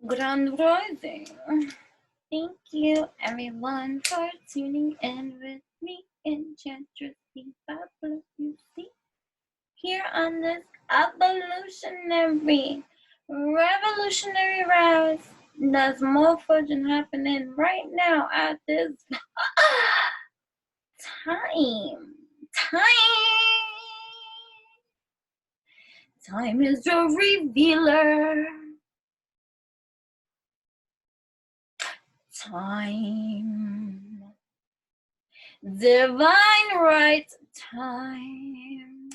Grand Rising. Thank you, everyone, for tuning in with me, Enchantress Babylon. You see, here on this evolutionary, revolutionary rise, there's more fudging happening right now at this time. Time is the revealer. Time. Divine right time.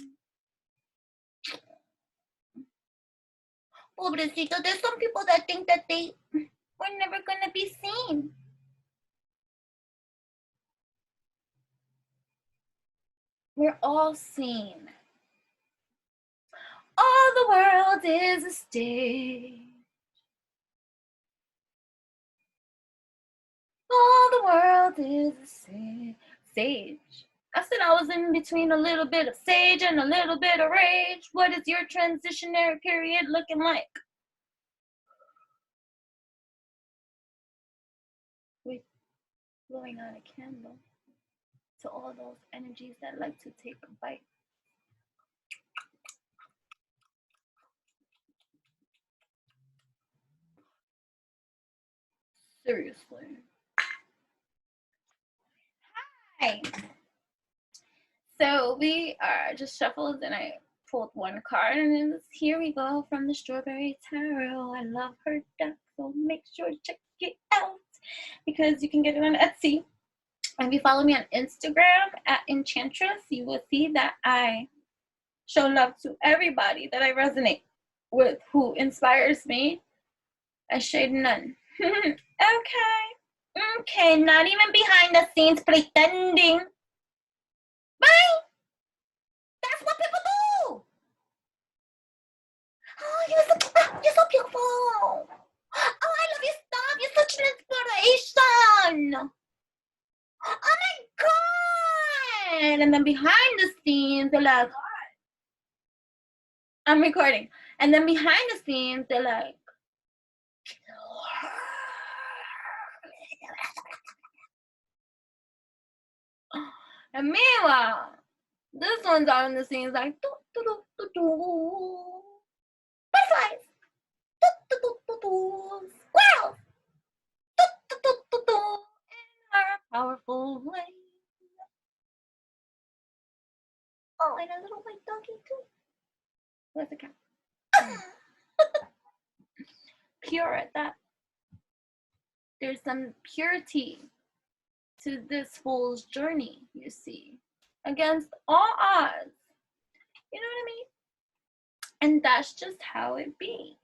Pobrecito, there's some people that think that they were never gonna be seen. We're all seen. All the world is a stage. All the world is a sage. I said I was in between a little bit of sage and a little bit of rage. What is your transitionary period looking like? With blowing out a candle to all those energies that like to take a bite. Seriously. Hi. So we are just shuffled and I pulled one card and it was Here We Go from the Strawberry Tarot. I love her deck, so make sure to check it out because you can get it on Etsy. And if you follow me on Instagram at Enchantress, you will see that I show love to everybody that I resonate with, who inspires me. I shade none. Okay, not even behind the scenes pretending. Bye. That's what people do. Oh, you're so beautiful. Oh, I love your stuff. You're such an inspiration. Oh my God. And then behind the scenes, they're like, I'm recording. And then behind the scenes, they're like, and meanwhile, this one's out in the scenes like, butterflies, squirrels, in her powerful way. Oh, and a little white doggy too. Where's the cat? Pure at that. There's some purity to this fool's journey, you see, against all odds. You know what I mean? And that's just how it be,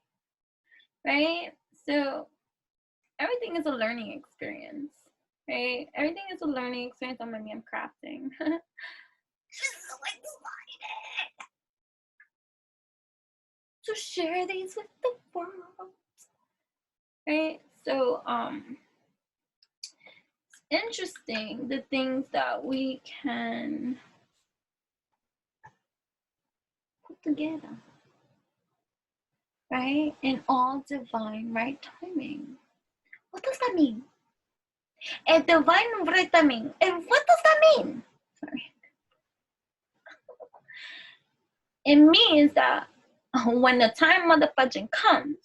right? So everything is a learning experience, right? Everything is a learning experience. I'm crafting. To share these with the world, right? So it's interesting the things that we can put together, right? In all divine right timing. What does that mean? A divine right timing. And what does that mean? Sorry. It means that when the time of the fudging comes,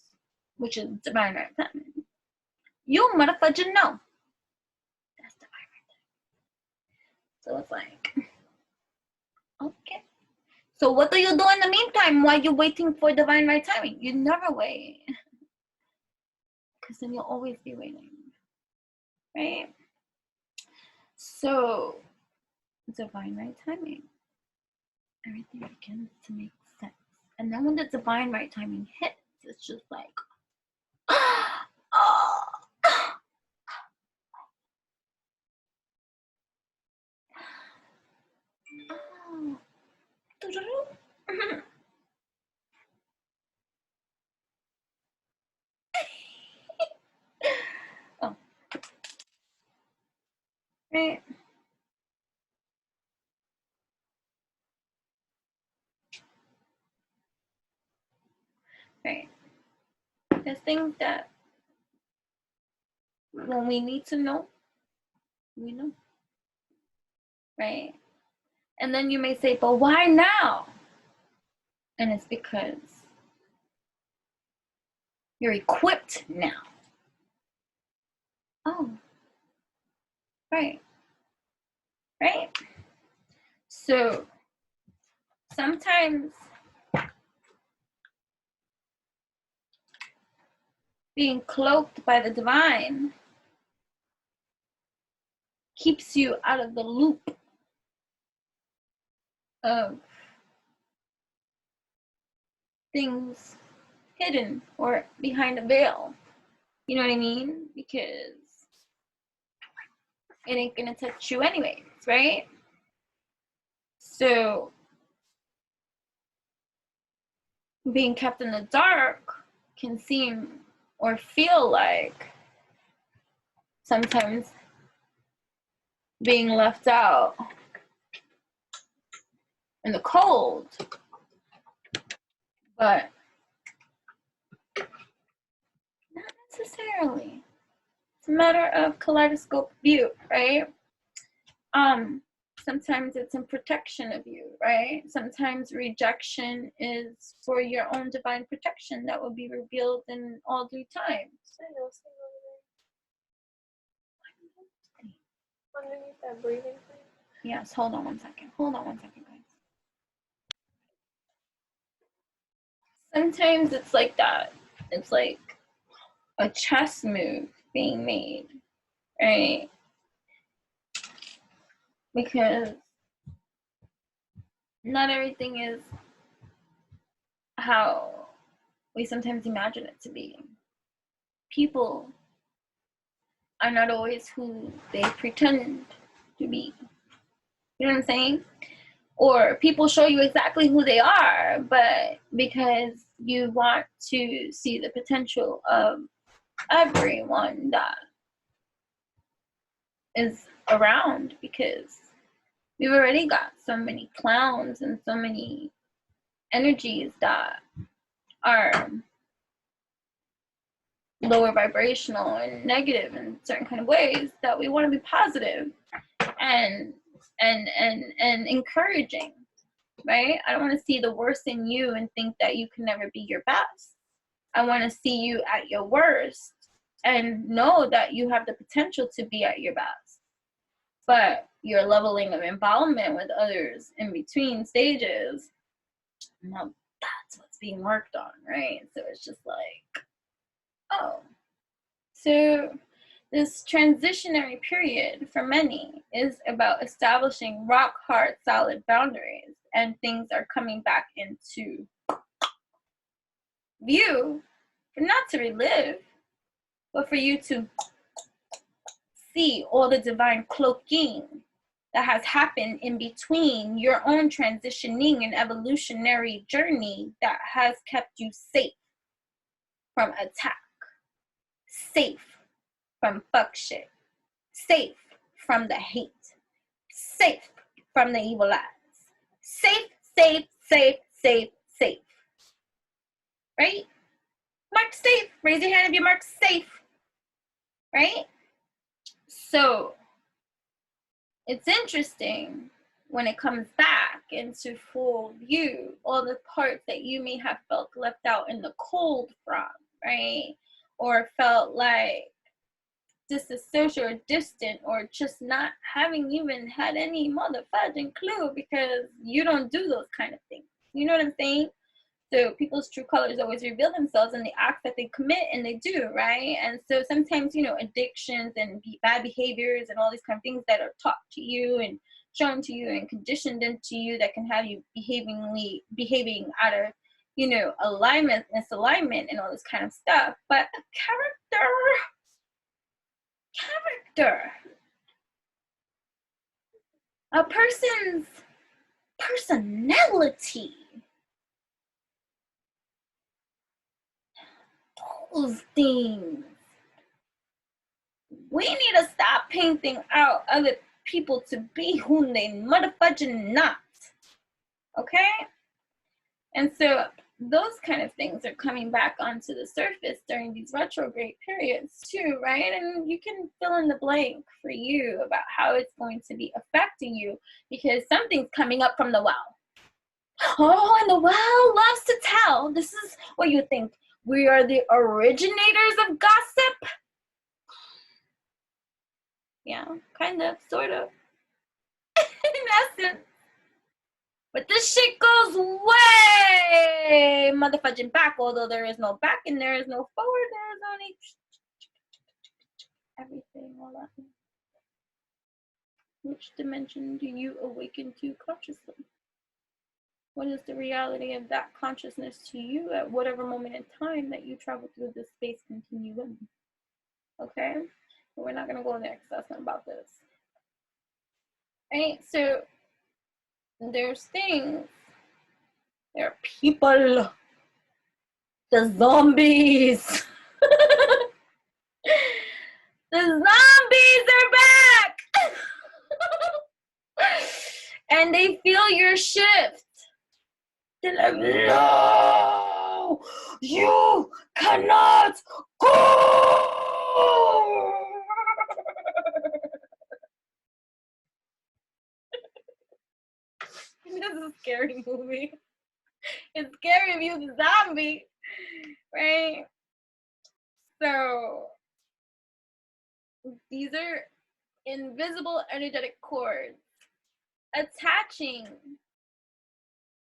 which is divine right timing, you motherfudging know. That's divine right timing. So it's like, okay. So what do you do in the meantime while you're waiting for divine right timing? You never wait. Because then you'll always be waiting. Right? So, divine right timing. Everything begins to make sense. And then when the divine right timing hits, it's just like, oh. Oh. Right. Right. There's things that when we need to know, we know, right? And then you may say, but why now? And it's because you're equipped now. Oh, right, right? So sometimes being cloaked by the divine keeps you out of the loop of things hidden or behind a veil. You know what I mean? Because it ain't gonna touch you anyways, right? So being kept in the dark can seem or feel like sometimes being left out in the cold, but not necessarily. It's a matter of kaleidoscope view, right? Sometimes it's in protection of you, right? Sometimes rejection is for your own divine protection that will be revealed in all due time. Underneath that breathing thing? Yes, hold on one second. Hold on one second, guys. Sometimes it's like that. It's like a chess move being made, right? Because not everything is how we sometimes imagine it to be. People are not always who they pretend to be. You know what I'm saying? Or people show you exactly who they are, but because you want to see the potential of everyone that is around, because we've already got so many clowns and so many energies that are lower vibrational and negative in certain kind of ways, that we want to be positive and encouraging, right? I don't want to see the worst in you and think that you can never be your best. I want to see you at your worst and know that you have the potential to be at your best. But your leveling of involvement with others in between stages, now that's what's being worked on, right? So it's just like, oh. So this transitionary period for many is about establishing rock hard, solid boundaries, and things are coming back into view, but not to relive, but for you to see all the divine cloaking that has happened in between your own transitioning and evolutionary journey that has kept you safe from attack, safe from fuck shit, safe from the hate, safe from the evil eyes, safe, safe, safe, safe, safe, right? Mark safe. Raise your hand if you mark safe, right? So it's interesting when it comes back into full view, all the parts that you may have felt left out in the cold from, right? Or felt like disassociated or distant, or just not having even had any motherfucking clue, because you don't do those kind of things. You know what I'm saying? So people's true colors always reveal themselves in the acts that they commit, and they do, right? And so sometimes, you know, addictions and bad behaviors and all these kind of things that are taught to you and shown to you and conditioned into you that can have you behaving out of, you know, alignment, misalignment, and all this kind of stuff. But character, a person's personality, those things. We need to stop painting out other people to be whom they motherfucking not. Okay? And so those kind of things are coming back onto the surface during these retrograde periods too, right? And you can fill in the blank for you about how it's going to be affecting you, because something's coming up from the well. Oh, and the well loves to tell. This is what you think. We are the originators of gossip. Yeah, kind of, sort of. In essence. But this shit goes way motherfucking back, although there is no back and there is no forward, there is only everything, all that. Which dimension do you awaken to consciously? What is the reality of that consciousness to you at whatever moment in time that you travel through this space continuum? Okay? But we're not going to go there because that's not about this. Right? So, there's things. There are people. The zombies. The zombies are back. And they feel your shift. They're like, no, you cannot go. This is a scary movie. It's scary if you're the zombie, right? So these are invisible energetic cords attaching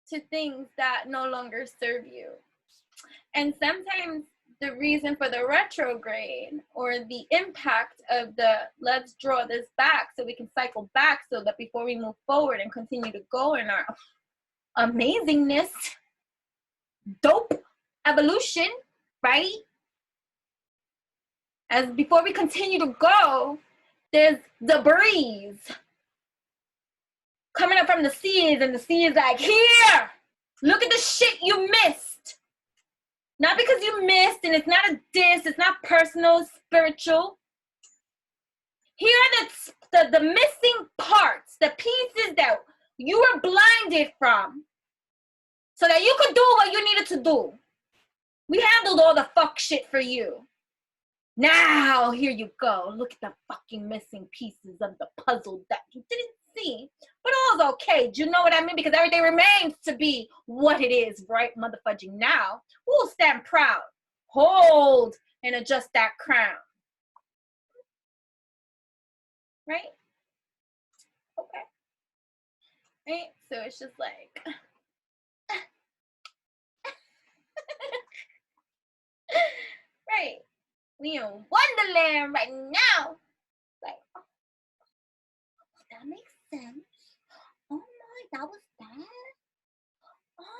to things that no longer serve you. And sometimes the reason for the retrograde or the impact of the let's draw this back so we can cycle back so that before we move forward and continue to go in our amazingness, dope evolution, right? As before we continue to go, there's debris coming up from the seas, and the sea is like, here, look at the shit you missed. Not because you missed, and it's not a diss, it's not personal, it's spiritual. Here are the missing parts, the pieces that you were blinded from, so that you could do what you needed to do. We handled all the fuck shit for you. Now, here you go. Look at the fucking missing pieces of the puzzle that you didn't see. But all's okay. Do you know what I mean? Because everything remains to be what it is right motherfucking now. We'll stand proud. Hold and adjust that crown. Right? Okay. Right? So it's just like... right. We in Wonderland right now. Like, oh, that makes sense. Oh my, that was that? Oh.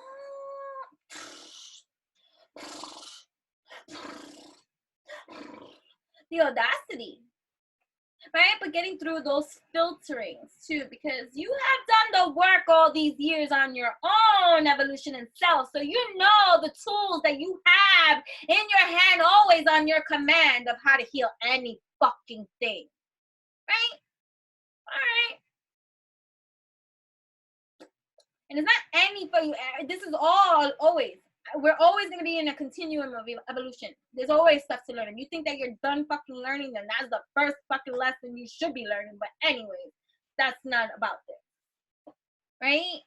The audacity. Right? But getting through those filterings too, because you have done the work all these years on your own evolution and self. So you know the tools that you have in your hand, always on your command, of how to heal any fucking thing. Right? All right. And it's not any for you. This is all always. We're always going to be in a continuum of evolution. There's always stuff to learn. If you think that you're done fucking learning, then that's the first fucking lesson you should be learning. But anyways, that's not about this. Right?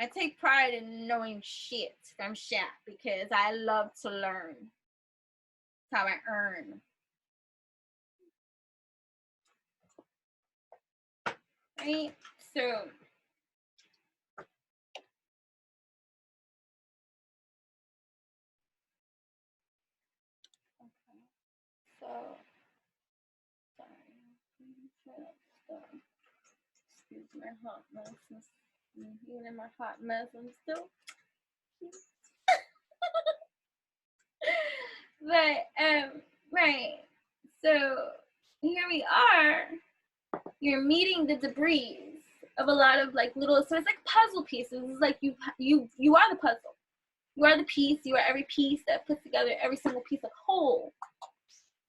I take pride in knowing shit from shit because I love to learn. That's how I earn. Right? So... So, sorry. Excuse my hot mess. Even in my hot mess, I'm still but right. So here we are. You're meeting the debris of a lot of like little. So it's like puzzle pieces. It's like you are the puzzle. You are the piece. You are every piece that puts together every single piece of whole.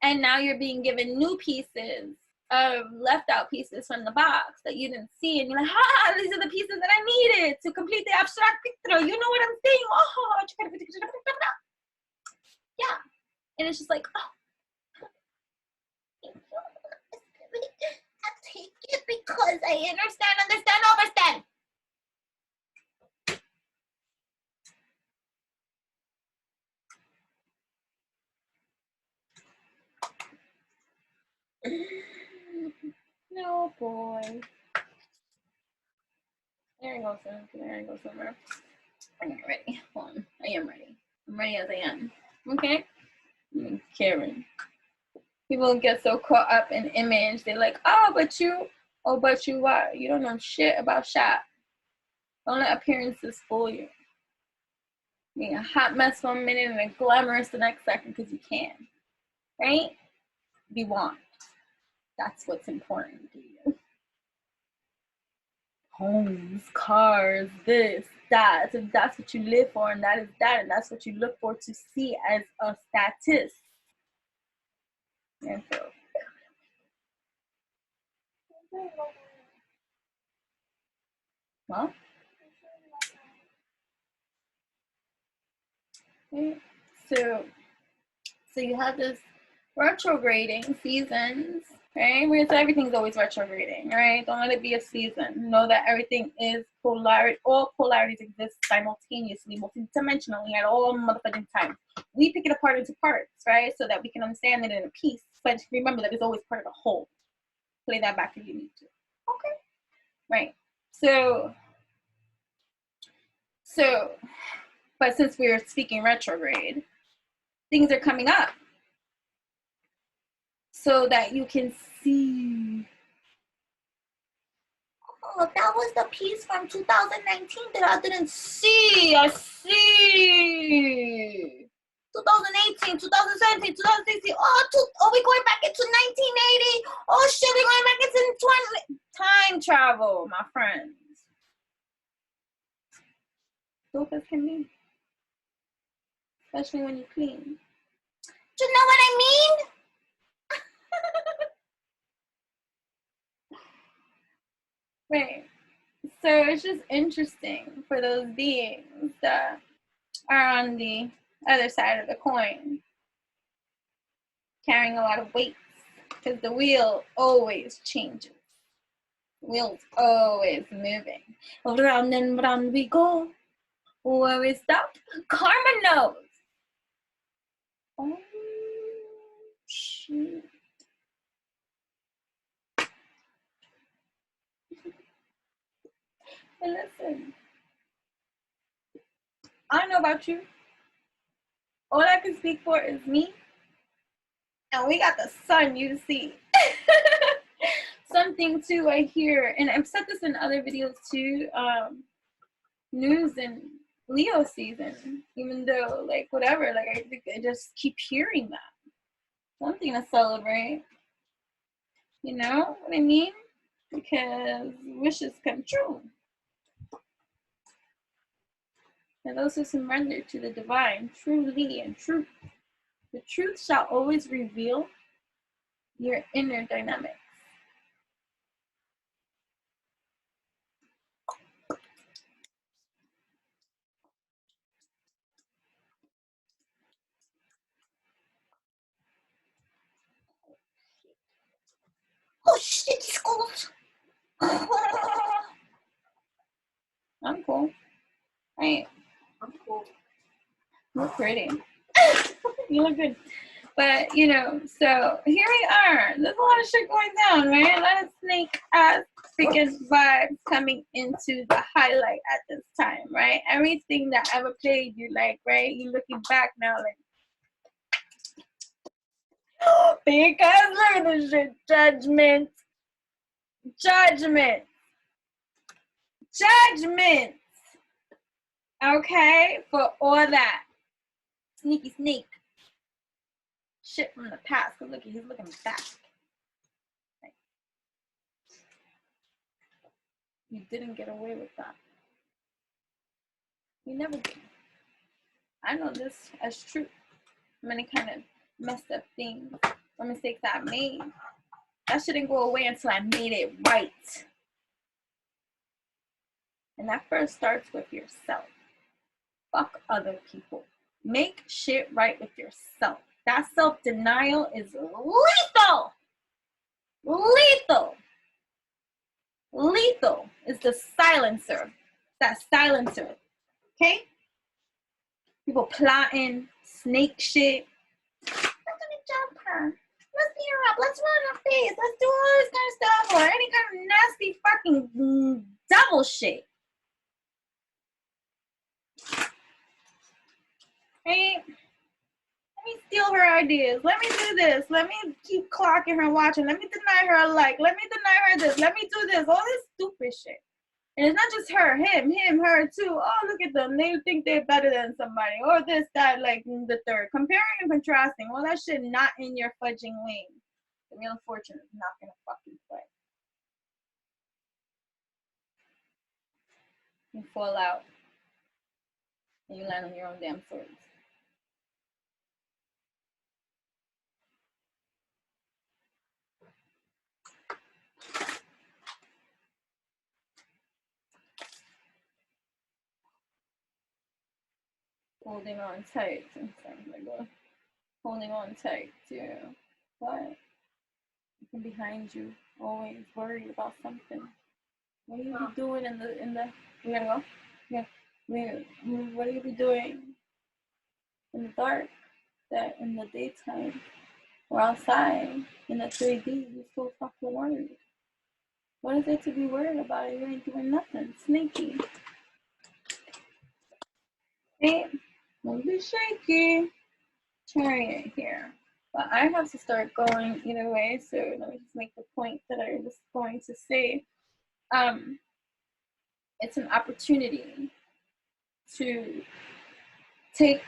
And now you're being given new pieces left out pieces from the box that you didn't see, and you're like, ah, these are the pieces that I needed to complete the abstract picture. You know what I'm saying? Oh, yeah. And it's just like, oh, I take it because I understand. No, boy. There I go, son. There I go somewhere. I'm not ready. Hold on. I am ready. I'm ready as I am. Okay? I'm Karen. People get so caught up in image. They're like, oh, but you what? You don't know shit about shop. Don't let appearances fool you. Being a hot mess 1 minute and a glamorous the next second because you can. Right? Be want. That's what's important to you. Homes, cars, this, that. If that's what you live for, and that is that, and that's what you look for to see as a status. And so, well, okay. So you have this retrograding seasons, right? So everything's always retrograding, right? Don't let it be a season. Know that everything is polarity. All polarities exist simultaneously, multidimensionally at all motherfucking time. We pick it apart into parts, right? So that we can understand it in a piece. But remember that it's always part of the whole. Play that back if you need to. Okay. Right. So, but since we're speaking retrograde, things are coming up so that you can see. Oh, that was the piece from 2019 that I didn't see. I see. 2018, 2017, 2016. Oh, we're going back into 1980. Oh, shit, we're going back into 20. Time travel, my friends. Dope as can be. Especially when you clean. Do you know what I mean? Right. So it's just interesting for those beings that are on the other side of the coin, carrying a lot of weight, because the wheel always changes. The wheel's always moving. Round and round we go. Where we stop, karma knows. Oh, shoot. Hey, listen. I don't know about you. All I can speak for is me. And we got the sun, you see. Something too I hear, and I've said this in other videos too, news and Leo season, even though like whatever, like I just keep hearing that. Something to celebrate. You know what I mean? Because wishes come true. And those who surrender to the divine, truly and truth. The truth shall always reveal your inner dynamics. Oh shit, it's cold. I'm cool. Right. I'm cool. You're pretty. You look good. But, you know, so here we are. There's a lot of shit going down, right? A lot of snake ass freaking vibes coming into the highlight at this time, right? Everything that ever played you, like, right? You're looking back now, like, because look at this shit. Judgment. Okay? For all that. Sneaky sneak. Shit from the past. Cause look, he's looking back. Like, you didn't get away with that. You never did. I know this as true. Many kind of messed up things or mistakes I made. That shit didn't go away until I made it right. And that first starts with yourself. Fuck other people. Make shit right with yourself. That self-denial is lethal. Lethal. Lethal is the silencer. That silencer. Okay? People plotting, snake shit. I'm gonna jump her. Let's beat her up. Let's run her face. Let's do all this kind of stuff. Or any kind of nasty fucking devil shit. Right? Let me steal her ideas. Let me do this. Let me keep clocking her, watching. Let me deny her a like. Let me deny her this. Let me do this. All this stupid shit. And it's not just her, him, her too. Oh, look at them. They think they're better than somebody. Or this, that, like the third. Comparing and contrasting. All that shit not in your fudging wing. The Wheel of Fortune is not going to fucking play. You fall out. And you land on your own damn swords. Holding on tight. Holding on tight to what? Something behind you. Always worried about something. What do you be doing in the we gotta go? Yeah. What do you be doing in the dark? That in the daytime or outside in the 3D, you're so fucking worried. What is there to be worried about? You ain't doing nothing. Sneaky. Hey, don't be shaky. Chariot here. But I have to start going either way, so let me just make the point that I was going to say. It's an opportunity to take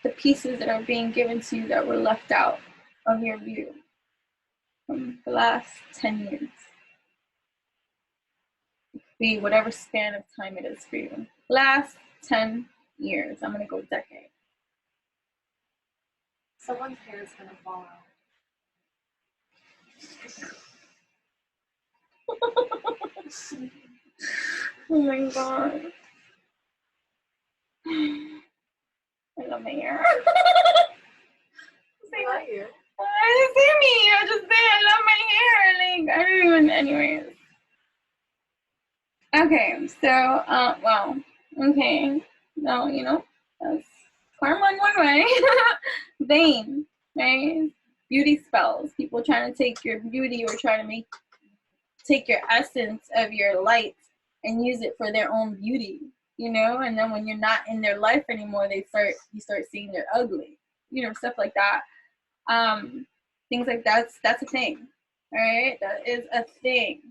the pieces that are being given to you that were left out of your view from the last 10 years. It could be whatever span of time it is for you. Last 10 years. I'm going to go decade. Someone's hair is going to fall out. Oh my god. I love my hair. Not you. I didn't see me. I just said I love my hair. Like, I don't even, anyways. Okay, so, well, okay. No, you know, that's karma in one way. Vain, right? Beauty spells. People trying to take your beauty or trying to take your essence of your light and use it for their own beauty, you know? And then when you're not in their life anymore, you start seeing they're ugly, you know, stuff like that. Things like that's a thing, all right? That is a thing,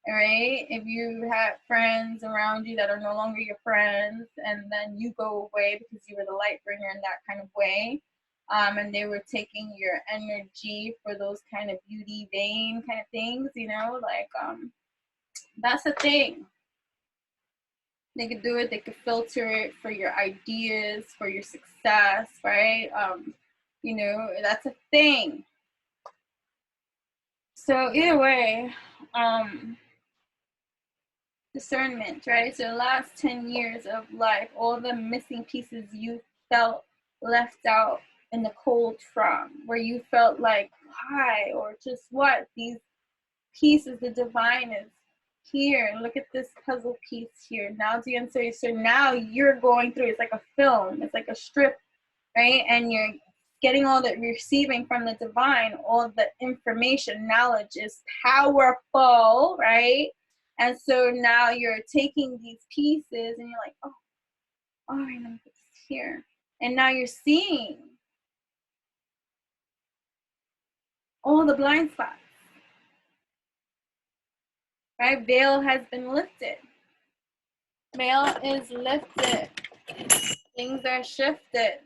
all right? If you have friends around you that are no longer your friends, and then you go away because you were the light bringer in that kind of way, and they were taking your energy for those kind of beauty vain kind of things, you know, like that's a thing. They could do it. They could filter it for your ideas, for your success, right? You know, that's a thing. So either way, discernment, right? So the last 10 years of life, all the missing pieces you felt left out in the cold from, where you felt like, why, or just what, these pieces, the divine is here. Look at this puzzle piece here. Now the answer is, so now you're going through, it's like a film, it's like a strip, right? And you're getting all that, receiving from the divine, all the information. Knowledge is powerful, right? And so now you're taking these pieces and you're like, oh, all right, let me put this here. And now you're seeing all the blind spots, right? Veil has been lifted. Veil is lifted. Things are shifted.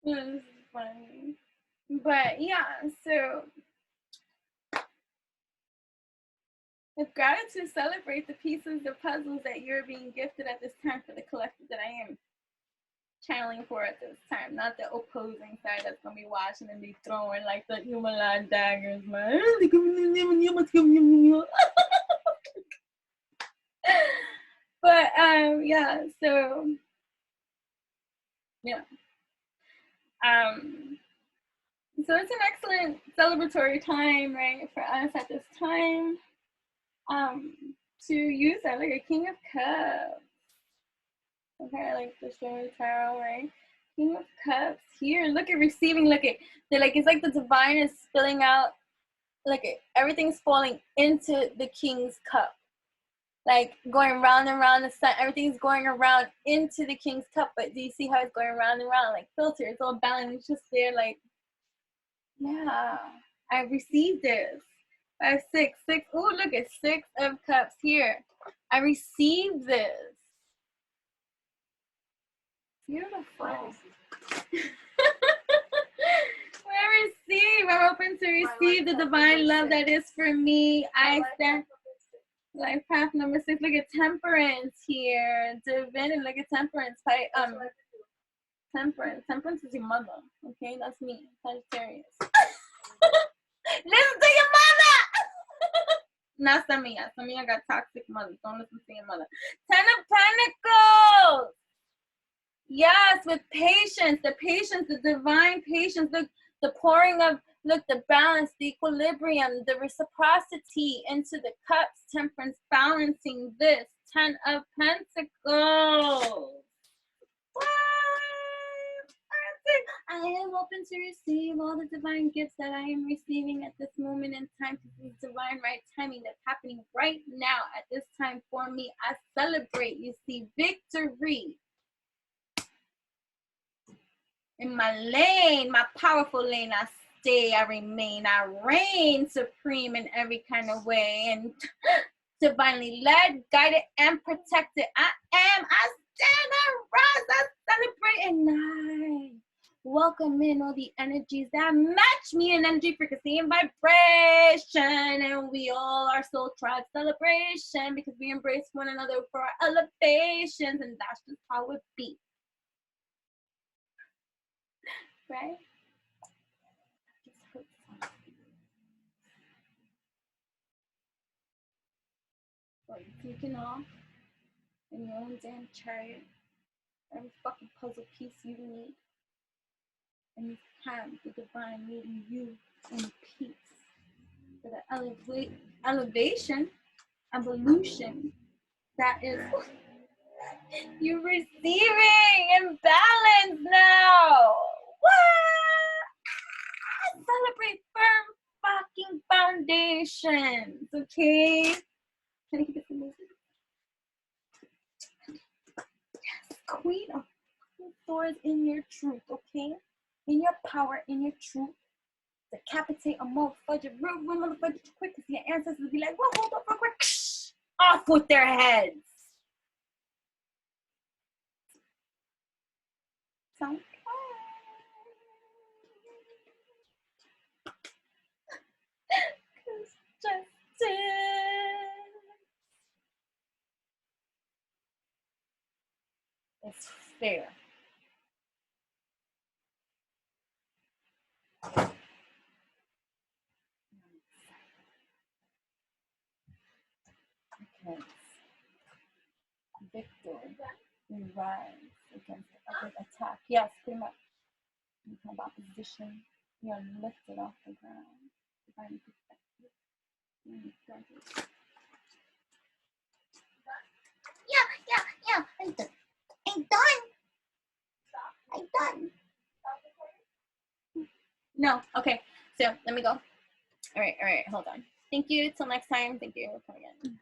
It's funny. But yeah, so with gratitude, celebrate the pieces, the puzzles that you're being gifted at this time for the collective that I am channeling for at this time, not the opposing side that's gonna be watching and be throwing like the human daggers, man. But yeah, so yeah. So it's an excellent celebratory time, right, for us at this time. To use that like a King of Cups. Okay, like the Story Tarot, right? King of Cups here. Look at receiving. Look at it's like the divine is spilling out. Like everything's falling into the King's cup, like going round and round the sun. Everything's going around into the King's cup. But do you see how it's going round and round, like filter? It's all balanced. It's just there, like yeah. I received this. 5, 6, 6. Oh, look at 6 of Cups here. I received this. Beautiful. I'm open to receive the divine love that is for me. I stand. Life path number 6. Look at Temperance here. Divinity. Look at Temperance. Temperance. Temperance is your mother. Okay, that's me. Sagittarius. Listen to your mother. Not Samia. Samia got toxic mothers. Don't listen to your mother. 10 of Pentacles. Yes, with patience. The patience, the divine patience. The pouring of, look, the balance, the equilibrium, the reciprocity into the cups. Temperance, balancing this. 10 of Pentacles. I am open to receive all the divine gifts that I am receiving at this moment in time, because it's divine right timing that's happening right now at this time for me. I celebrate, you see, victory in my lane, my powerful lane. I stay, I remain, I reign supreme in every kind of way, and divinely led, guided, and protected. I stand, I rise, I celebrate, and I welcome in all the energies that match me in energy, frequency, and vibration. And we all are soul tribe celebration, because we embrace one another for our elevations, and that's just how it be. Right? Or you can off in your own damn chariot, every fucking puzzle piece you need. And it's time the divine meeting you in peace for the elevation, evolution that is you're receiving in balance now. What? Celebrate firm fucking foundations, okay? Can I keep it the music? Yes, Queen of Swords in your truth, okay? In your power, in your truth. Decapitate a motherfucker, real motherfucker quick, because your ancestors will be like, well, hold up real quick. Off with their heads. Sound it's fair. Okay. Victor, we rise against every attack. Yes, pretty much. You have opposition. You are lifted off the ground. Divine perspective. Yeah. I'm done. I'm done. No. Okay. So let me go. All right. Hold on. Thank you. Till next time. Thank you. Come again.